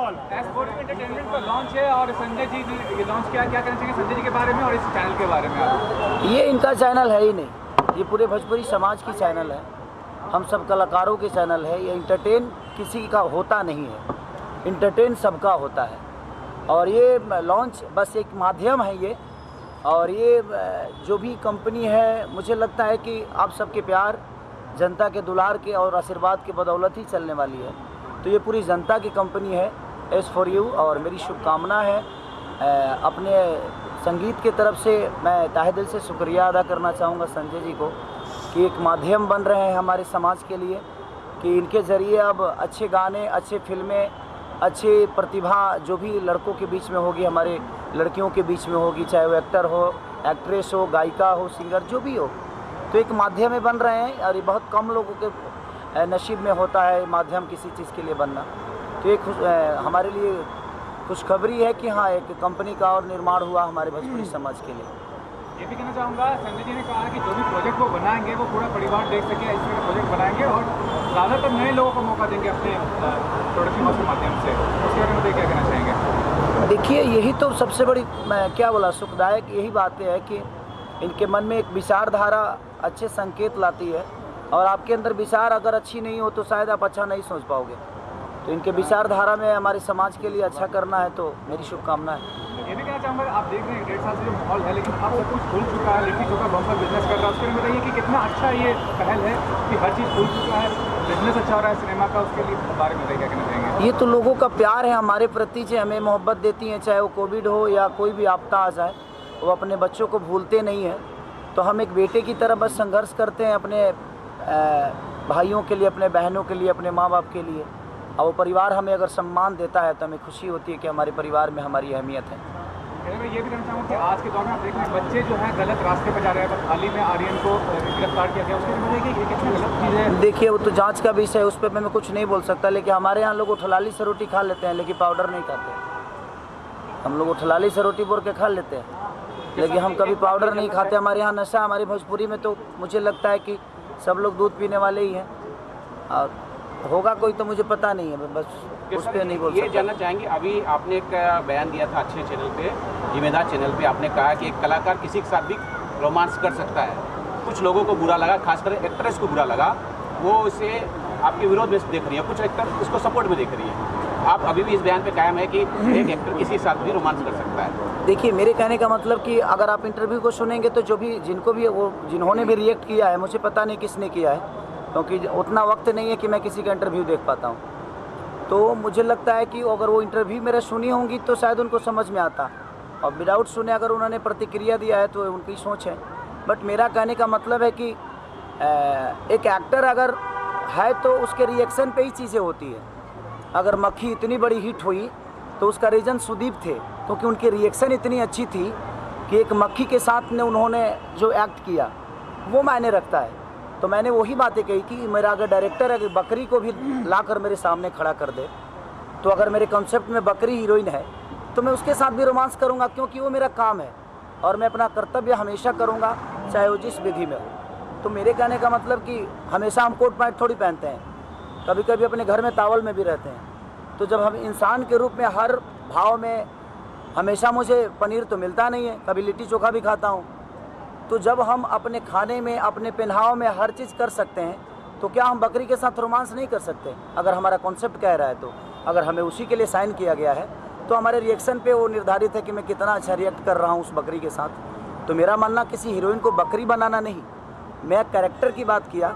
Entertainment का launch है और संजय जी ने ये लॉन्च किया, क्या कहना चाहिए संजय जी के बारे में और इस चैनल के बारे में आप? ये इनका चैनल है ही नहीं, ये पूरे भोजपुरी समाज की चैनल है, हम सब कलाकारों के चैनल है। ये इंटरटेन किसी का होता नहीं है, इंटरटेन सबका होता है। और ये लॉन्च बस एक माध्यम है ये, और ये जो भी कंपनी है मुझे लगता है कि आप सबके प्यार, जनता के दुलार के और आशीर्वाद के बदौलत ही चलने वाली है। तो ये पूरी जनता की कंपनी है S4U, और मेरी शुभकामना है अपने संगीत की तरफ से मैं तहे दिल से शुक्रिया अदा करना चाहूँगा संजय जी को कि एक माध्यम बन रहे हैं हमारे समाज के लिए, कि इनके ज़रिए अब अच्छे गाने, अच्छे फिल्में, अच्छी प्रतिभा जो भी लड़कों के बीच में होगी, हमारे लड़कियों के बीच में होगी, चाहे वो एक्टर हो, एक्ट्रेस हो, गायिका हो, सिंगर जो भी हो, तो एक माध्यम में बन रहे हैं। और ये बहुत कम लोगों के नसीब में होता है माध्यम किसी चीज़ के लिए बनना। तो एक हमारे लिए खुशखबरी है कि हाँ, एक कंपनी का और निर्माण हुआ हमारे भोजपुरी समाज के लिए। ये भी कहना चाहूँगा, संजय जी ने कहा कि जो भी प्रोजेक्ट वो बनाएंगे वो पूरा परिवार देख सके, इस तरह का प्रोजेक्ट बनाएंगे और ज़्यादातर नए लोगों को मौका देंगे अपने प्रोडक्शन हाउस के माध्यम से। उसके बारे में क्या कहना चाहेंगे? देखिए, यही तो सबसे बड़ी, मैं क्या बोला, सुखदायक यही बात है कि इनके मन में एक विचारधारा अच्छे संकेत लाती है, और आपके अंदर विचार अगर अच्छी नहीं हो तो शायद आप अच्छा नहीं सोच पाओगे। तो इनके विचारधारा में हमारे समाज के लिए अच्छा करना है, तो मेरी शुभकामना है। ये भी कहना चाहूँगा, आप देख रहे हैं 1.5 साल से जो माहौल है, लेकिन अब सब कुछ खुल चुका है, लिट्टी चोखा बम्पर बिजनेस कर रहा है। उसके लिए बताइए कि कितना अच्छा ये पहल है कि हर चीज़ खुल चुका है, बिजनेस अच्छा हो रहा है सिनेमा का, उसके लिए बारे में बताइए क्या कहना चाहेंगे? ये तो लोगों का प्यार है हमारे प्रति, जो हमें मोहब्बत देती हैं, चाहे वो कोविड हो या कोई भी आपदा आ जाए, वो अपने बच्चों को भूलते नहीं हैं। तो हम एक बेटे की तरह बस संघर्ष करते हैं अपने भाइयों के लिए, अपने बहनों के लिए, अपने माँ बाप के लिए, और वो परिवार हमें अगर सम्मान देता है तो हमें खुशी होती है कि हमारे परिवार में हमारी अहमियत है। मैं ये भी कहना चाहूँगा कि आज के दौर में आप देख रहे हैं बच्चे जो हैं गलत रास्ते पर जा रहे हैं। बस हाल ही में आर्यन को गिरफ्तार किया गया, उसके लिए बताइए कि कितनी गलत चीज़ है। देखिए, वो तो जांच का विषय है, उस पर मैं कुछ नहीं बोल सकता, लेकिन हमारे यहाँ लोग उठलाली से रोटी खा लेते हैं लेकिन पाउडर नहीं खाते। हम लोग उठलाली से रोटी बोल के खा लेते हैं, लेकिन हम कभी पाउडर नहीं खाते। हमारे यहाँ नशा, हमारी भोजपुरी में तो मुझे लगता है कि सब लोग दूध पीने वाले ही हैं, और होगा कोई तो मुझे पता नहीं है, बस उस पर नहीं बोल सकता। ये जानना चाहेंगे, अभी आपने एक बयान दिया था अच्छे चैनल पे, जिम्मेदार चैनल पे, आपने कहा कि एक कलाकार किसी के साथ भी रोमांस कर सकता है। कुछ लोगों को बुरा लगा, खासकर एक्ट्रेस को बुरा लगा, वो इसे आपके विरोध में देख रही है, कुछ एक्टर इसको सपोर्ट में देख रही है। आप अभी भी इस बयान पे कायम है कि एक एक्टर किसी के साथ भी रोमांस कर सकता है? देखिए, मेरे कहने का मतलब कि अगर आप इंटरव्यू को सुनेंगे तो जो भी जिनको भी वो जिन्होंने भी रिएक्ट किया है, मुझे पता नहीं किसने किया है, क्योंकि उतना वक्त नहीं है कि मैं किसी का इंटरव्यू देख पाता हूँ। तो मुझे लगता है कि अगर वो इंटरव्यू मेरा सुनी होंगी तो शायद उनको समझ में आता, और विदाउट सुने अगर उन्होंने प्रतिक्रिया दिया है तो उनकी सोच है। बट मेरा कहने का मतलब है कि एक एक्टर अगर है तो उसके रिएक्शन पे ही चीज़ें होती है। अगर मक्खी इतनी बड़ी हिट हुई तो उसका रीज़न सुदीप थे, क्योंकि उनकी रिएक्शन इतनी अच्छी थी कि एक मक्खी के साथ ने उन्होंने जो एक्ट किया वो मायने रखता है। तो मैंने वही बातें कही कि मेरा अगर डायरेक्टर अगर बकरी को भी लाकर मेरे सामने खड़ा कर दे, तो अगर मेरे कॉन्सेप्ट में बकरी हीरोइन है तो मैं उसके साथ भी रोमांस करूंगा, क्योंकि वो मेरा काम है और मैं अपना कर्तव्य हमेशा करूंगा, चाहे वो जिस विधि में हो। तो मेरे कहने का मतलब कि हमेशा हम कोट पैंट थोड़ी पहनते हैं, कभी कभी अपने घर में तावल में भी रहते हैं। तो जब हम इंसान के रूप में हर भाव में, हमेशा मुझे पनीर तो मिलता नहीं है, कभी लिट्टी चोखा भी खाता हूँ, तो जब हम अपने खाने में, अपने पहनाव में हर चीज़ कर सकते हैं, तो क्या हम बकरी के साथ रोमांस नहीं कर सकते? अगर हमारा कॉन्सेप्ट कह रहा है तो, अगर हमें उसी के लिए साइन किया गया है तो हमारे रिएक्शन पे वो निर्धारित है कि मैं कितना अच्छा रिएक्ट कर रहा हूँ उस बकरी के साथ। तो मेरा मानना किसी हीरोइन को बकरी बनाना नहीं, मैं कैरेक्टर की बात किया।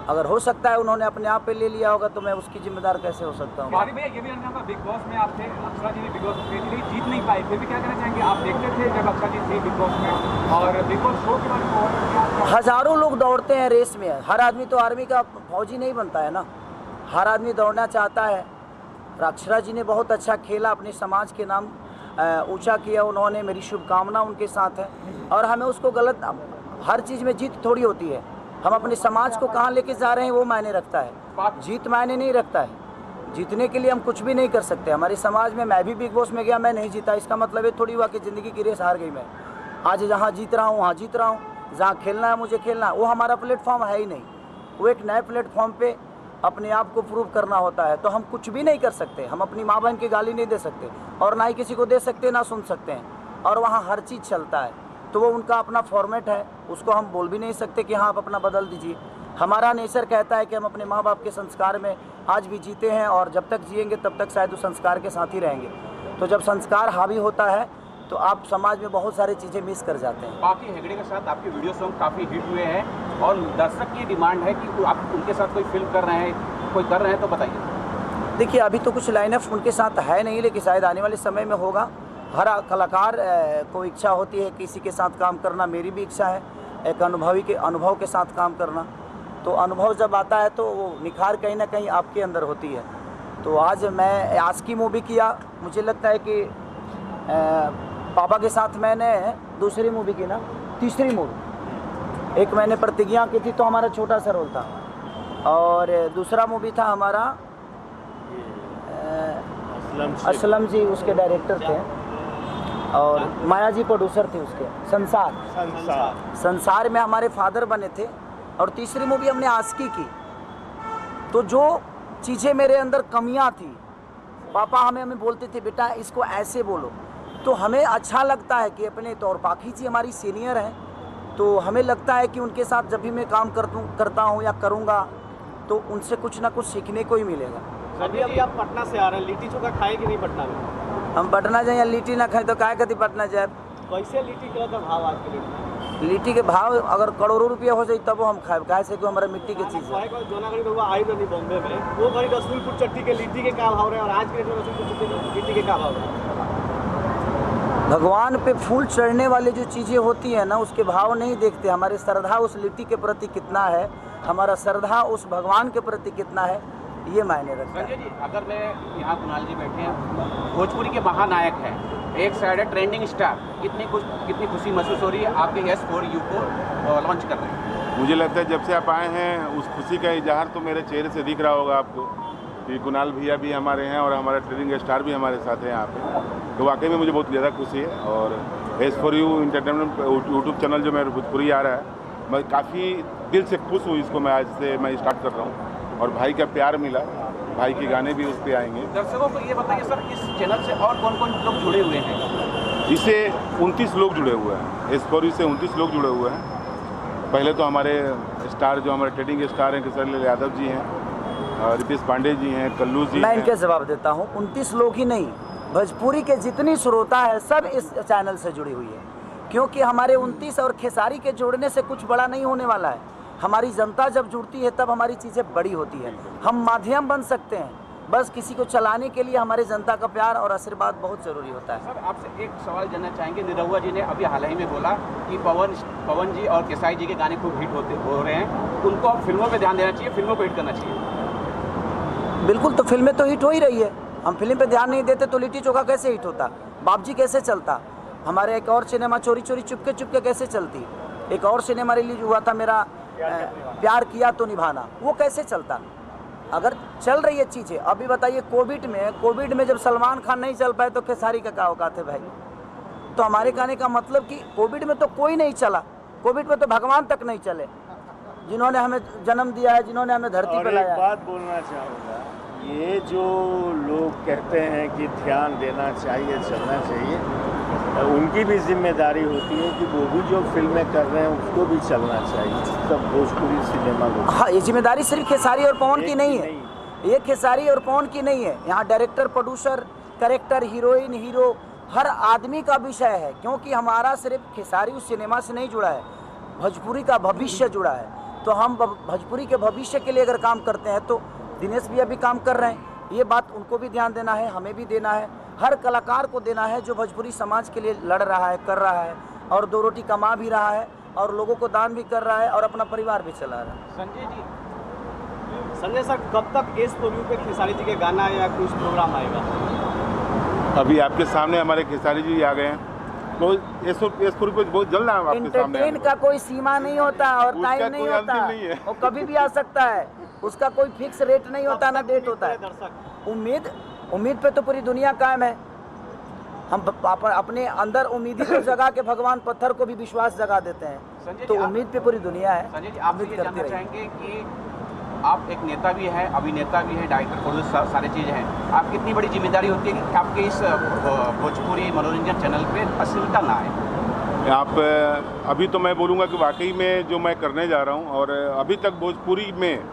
अगर हो सकता है उन्होंने अपने आप पे ले लिया होगा तो मैं उसकी जिम्मेदार कैसे हो सकता हूँ? भैया ये भी जानना चाहूँगा, बिग बॉस में आप थे, अक्षरा जी ने बिग बॉस में लेकिन जीत नहीं पाई, फिर भी क्या कहना चाहेंगे? आप देखते थे जब अक्षरा जी थी बिग बॉस में, और बिग बॉस शो के बारे में हज़ारों लोग दौड़ते हैं रेस में, हर आदमी तो आर्मी का फौजी नहीं बनता है ना, हर आदमी दौड़ना चाहता है। अक्षरा जी ने बहुत अच्छा खेला, अपने समाज के नाम ऊंचा किया उन्होंने, मेरी शुभकामना उनके साथ है। और हमें उसको गलत, हर चीज़ में जीत थोड़ी होती है, हम अपने समाज को कहाँ लेके जा रहे हैं वो मायने रखता है, जीत मायने नहीं रखता है। जीतने के लिए हम कुछ भी नहीं कर सकते। हमारे समाज में मैं भी बिग बॉस में गया, मैं नहीं जीता, इसका मतलब ये थोड़ी हुआ कि ज़िंदगी की रेस हार गई मैं। आज जहाँ जीत रहा हूँ वहाँ जीत रहा हूँ, जहाँ खेलना है मुझे खेलना है, वो हमारा प्लेटफॉर्म है ही नहीं। वो एक नए प्लेटफॉर्म पे अपने आप को प्रूव करना होता है, तो हम कुछ भी नहीं कर सकते। हम अपनी माँ बहन की गाली नहीं दे सकते और ना ही किसी को दे सकते, ना सुन सकते हैं। और वहाँ हर चीज़ चलता है, तो वो उनका अपना फॉर्मेट है, उसको हम बोल भी नहीं सकते कि हाँ आप अपना बदल दीजिए। हमारा नेचर कहता है कि हम अपने माँ बाप के संस्कार में आज भी जीते हैं और जब तक जिएंगे तब तक शायद उस संस्कार के साथ ही रहेंगे। तो जब संस्कार हावी होता है तो आप समाज में बहुत सारी चीज़ें मिस कर जाते हैं। बाकी हेगड़े के साथ आपके वीडियो सॉन्ग काफ़ी हिट हुए हैं और दर्शक की डिमांड है कि आप उनके साथ कोई फिल्म कर रहे हैं, कोई कर रहे हैं तो बताइए। देखिए अभी तो कुछ लाइनअप उनके साथ है नहीं, लेकिन शायद आने वाले समय में होगा। हर कलाकार को इच्छा होती है किसी के साथ काम करना, मेरी भी इच्छा है एक अनुभव के साथ काम करना। तो अनुभव जब आता है तो वो निखार कहीं ना कहीं आपके अंदर होती है। तो आज मैं आस्की मूवी किया, मुझे लगता है कि पापा के साथ मैंने दूसरी मूवी की ना, तीसरी मूवी, एक मैंने प्रतिज्ञा की थी तो हमारा छोटा सा रोल था, और दूसरा मूवी था हमारा असलम जी उसके डायरेक्टर थे और माया जी प्रोड्यूसर थे उसके। संसार में हमारे फादर बने थे। और तीसरी मूवी हमने आस्की की। तो जो चीज़ें मेरे अंदर कमियां थी, पापा हमें बोलते थे बेटा इसको ऐसे बोलो, तो हमें अच्छा लगता है कि अपने तौर पाखी जी हमारी सीनियर हैं, तो हमें लगता है कि उनके साथ जब भी मैं काम करता हूँ या करूँगा तो उनसे कुछ ना कुछ सीखने को ही मिलेगा। अभी आप पटना से आ रहे हैं, लिट्टी चोखा खाए कि नहीं पटना में? हम पटना जाए या लिट्टी ना खाएं तो काय कति पटना जाए। कैसे लिट्टी का तो भाव आज के लिए? लिट्टी के भाव अगर करोड़ों रुपया हो जाए तब हम खाए, काहे से कि हमारा मिट्टी की चीज़ है। जोना गरीब हुआ आई नहीं बॉम्बे में, वो गरीब रसूलपुर चट्टी के लिट्टी के क्या भाव रहे और आज के रसूलपुर चट्टी के लिट्टी के क्या भाव रहे? भगवान पे फूल चढ़ने वाली जो चीज़ें होती हैं ना उसके भाव नहीं देखते। हमारी श्रद्धा उस लिट्टी के प्रति कितना है, हमारा श्रद्धा उस भगवान के प्रति कितना है, ये मायने रखता है। संजय जी, अगर मैं यहाँ कुणाल जी बैठे हैं, भोजपुरी के महानायक हैं, एक साइड है ट्रेंडिंग स्टार, कितनी खुशी महसूस हो रही है आपके S4U को लॉन्च कर रहे हैं? मुझे लगता है जब से आप आए हैं उस खुशी का इजहार तो मेरे चेहरे से दिख रहा होगा आपको कि कुणाल भैया भी हमारे हैं और हमारा ट्रेंडिंग स्टार भी हमारे साथ हैं यहाँ पे। तो वाकई में मुझे बहुत ज़्यादा खुशी है। और S4U इंटरटेनमेंट यूट्यूब चैनल जो मेरा भोजपुरी आ रहा है, मैं काफ़ी दिल से खुश हूँ। इसको मैं आज से मैं स्टार्ट कर रहा हूँ और भाई का प्यार मिला, भाई के गाने भी उस पर आएंगे। दर्शकों को ये बताइए सर, इस चैनल से और कौन कौन लोग जुड़े हुए हैं? इससे 29 लोग जुड़े हुए हैं। S4U से 29 लोग जुड़े हुए हैं। पहले तो हमारे स्टार जो हमारे ट्रेडिंग स्टार हैं किशोर यादव जी हैं, रितेश पांडे जी हैं, कल्लू जी। मैं इनके जवाब देता हूँ। 29 लोग ही नहीं, भोजपुरी के जितनी श्रोता है सब इस चैनल से जुड़ी हुई है, क्योंकि हमारे 29 और खेसारी के जोड़ने से कुछ बड़ा नहीं होने वाला है। हमारी जनता जब जुड़ती है तब हमारी चीज़ें बड़ी होती है। हम माध्यम बन सकते हैं, बस किसी को चलाने के लिए हमारे जनता का प्यार और आशीर्वाद बहुत ज़रूरी होता है। सर आपसे एक सवाल जानना चाहेंगे, निरहुआ जी ने अभी हाल ही में बोला कि पवन जी और केसारी जी के गाने खूब हिट हो रहे हैं, उनको अब फिल्मों पे ध्यान देना चाहिए, फिल्मों पे हिट करना चाहिए। बिल्कुल, तो फिल्में तो हिट हो ही रही है। हम फिल्म पे ध्यान नहीं देते तो लिट्टी चोखा कैसे हिट होता, बाबजी कैसे चलता, हमारे एक और सिनेमा चोरी चोरी चुपके चुपके कैसे चलती, एक और सिनेमा रिलीज हुआ था मेरा प्यार किया तो निभाना, वो कैसे चलता। अगर चल रही है चीज़ें, अभी बताइए कोविड में जब सलमान खान नहीं चल पाए तो खेसारी का क्या औकात है भाई। तो हमारे कहने का मतलब कि कोविड में तो कोई नहीं चला, कोविड में तो भगवान तक नहीं चले, जिन्होंने हमें जन्म दिया है, जिन्होंने हमें धरती पर लाया। एक बात बोलना चाहूँगा, ये जो लोग कहते हैं कि ध्यान देना चाहिए, चलना चाहिए, उनकी भी जिम्मेदारी होती है कि वो भी जो फिल्में कर रहे हैं उसको भी चलना चाहिए, सब भोजपुरी सिनेमा को। हाँ, ये जिम्मेदारी सिर्फ खेसारी और पवन की नहीं है, ये खेसारी और पवन की नहीं है, यहाँ director, producer, character, heroine, hero, हर आदमी का विषय है, क्योंकि हमारा सिर्फ खेसारी उस सिनेमा से नहीं जुड़ा है, भोजपुरी का भविष्य जुड़ा है। तो हम भोजपुरी के भविष्य के लिए अगर काम करते हैं तो दिनेश भी अभी काम कर रहे हैं, ये बात उनको भी ध्यान देना है, हमें भी देना है, हर कलाकार को देना है जो भोजपुरी समाज के लिए लड़ रहा है, कर रहा है और दो रोटी कमा भी रहा है और लोगों को दान भी कर रहा है और अपना परिवार भी चला रहा है। संजय सर, कब तक S4U पे खेसारी जी के गाना या कुछ प्रोग्राम आएगा? अभी आपके सामने हमारे खेसारी जी आ गए हैं, तो S4U पे बहुत जल्द आपके सामने। एंटरटेन का कोई सीमा नहीं होता और टाइम नहीं होता, वो कभी भी आ सकता है, उसका कोई फिक्स रेट नहीं होता, ना डेट होता है। उम्मीद पे तो पूरी दुनिया कायम है। हम अपने अंदर उम्मीद को जगा के भगवान पत्थर को भी विश्वास जगा देते हैं, तो उम्मीद पे पूरी दुनिया है। संजय जी, आप ये जानना चाहेंगे कि आप एक नेता भी हैं, अभिनेता भी हैं, डायरेक्टर प्रोड्यूसर सारी चीज़ें हैं। आप कितनी बड़ी जिम्मेदारी होती है कि आपके इस भोजपुरी मनोरंजन चैनल पे अश्लीलता ना आए? आप अभी तो मैं बोलूँगा कि वाकई में जो मैं करने जा रहा हूँ, और अभी तक भोजपुरी में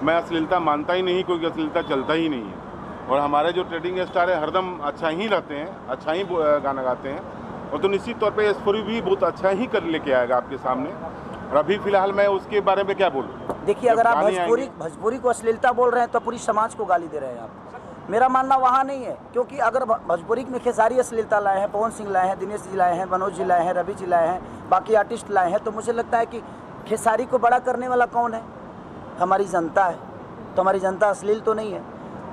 मैं अश्लीलता मानता ही नहीं, क्योंकि अश्लीलता चलता ही नहीं है। और हमारे जो ट्रेडिंग स्टार है हरदम अच्छा ही रहते हैं, अच्छा ही गाना गाते हैं, और तो निश्चित तौर पे एस4यू भी बहुत अच्छा ही कर लेके आएगा आपके सामने। और अभी फिलहाल मैं उसके बारे में क्या बोलूँ? देखिए, अगर आप भोजपुरी को अश्लीलता बोल रहे हैं तो पूरी समाज को गाली दे रहे हैं आप। मेरा मानना वहाँ नहीं है, क्योंकि अगर भोजपुरी में खेसारी अश्लीलता लाए हैं, पवन सिंह लाए हैं, दिनेश जी लाए हैं, मनोज जी लाए हैं, रवि जी लाए हैं, बाकी आर्टिस्ट लाए हैं, तो मुझे लगता है कि खेसारी को बड़ा करने वाला कौन है? हमारी जनता है। तो हमारी जनता अश्लील तो नहीं है।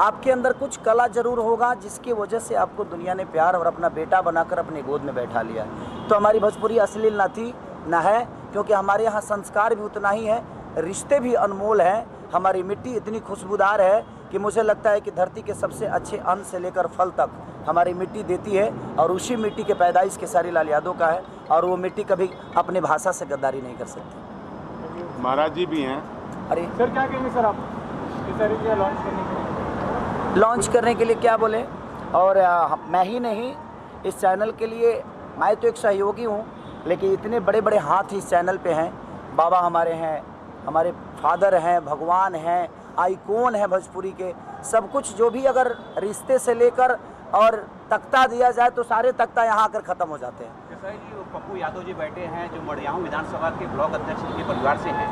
आपके अंदर कुछ कला जरूर होगा जिसकी वजह से आपको दुनिया ने प्यार और अपना बेटा बनाकर अपने गोद में बैठा लिया। तो हमारी भोजपुरी अश्लील ना थी ना है, क्योंकि हमारे यहाँ संस्कार भी उतना ही है, रिश्ते भी अनमोल हैं। हमारी मिट्टी इतनी खुशबूदार है कि मुझे लगता है कि धरती के सबसे अच्छे अन्न से लेकर फल तक हमारी मिट्टी देती है, और उसी मिट्टी के पैदाइश खेसारी लाल यादव का है, और वो मिट्टी कभी अपनी भाषा से गद्दारी नहीं कर सकती। महाराज जी भी हैं। अरे सर क्या कहेंगे सर आप खेसारी जी लॉन्च करने के लिए? लॉन्च करने के लिए क्या बोले? और मैं ही नहीं, इस चैनल के लिए मैं तो एक सहयोगी हूँ, लेकिन इतने बड़े बड़े हाथ इस चैनल पे हैं। बाबा हमारे हैं, हमारे फादर हैं, भगवान हैं, आइकॉन है भोजपुरी के। सब कुछ जो भी अगर रिश्ते से लेकर और तख्ता दिया जाए तो सारे तख्ता यहाँ आकर ख़त्म हो जाते हैं। खेसारी जी, पप्पू यादव जी बैठे हैं जो मड़ियाहू विधानसभा के ब्लॉक अध्यक्ष के परिवार से हैं।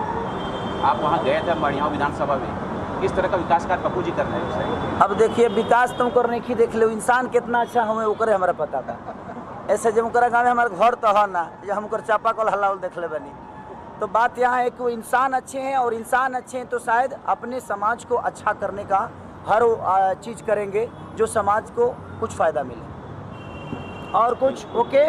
आप वहाँ गए थे मड़ियाहू विधानसभा में, किस तरह का विकास कार्य पप्पू जी कर रहे हैं? अब देखिए, विकास तुम करने की देख लो, इंसान कितना अच्छा हमें ओकर हमारा पता था। ऐसे जब ओकरा गाँव में हमारे घर तो है ना, जब हम ओकर चापा कल हल्ला देख ले बनी। तो बात यहाँ है कि वो इंसान अच्छे हैं, और इंसान अच्छे हैं तो शायद अपने समाज को अच्छा करने का हर चीज़ करेंगे जो समाज को कुछ फ़ायदा मिले। और कुछ ओके।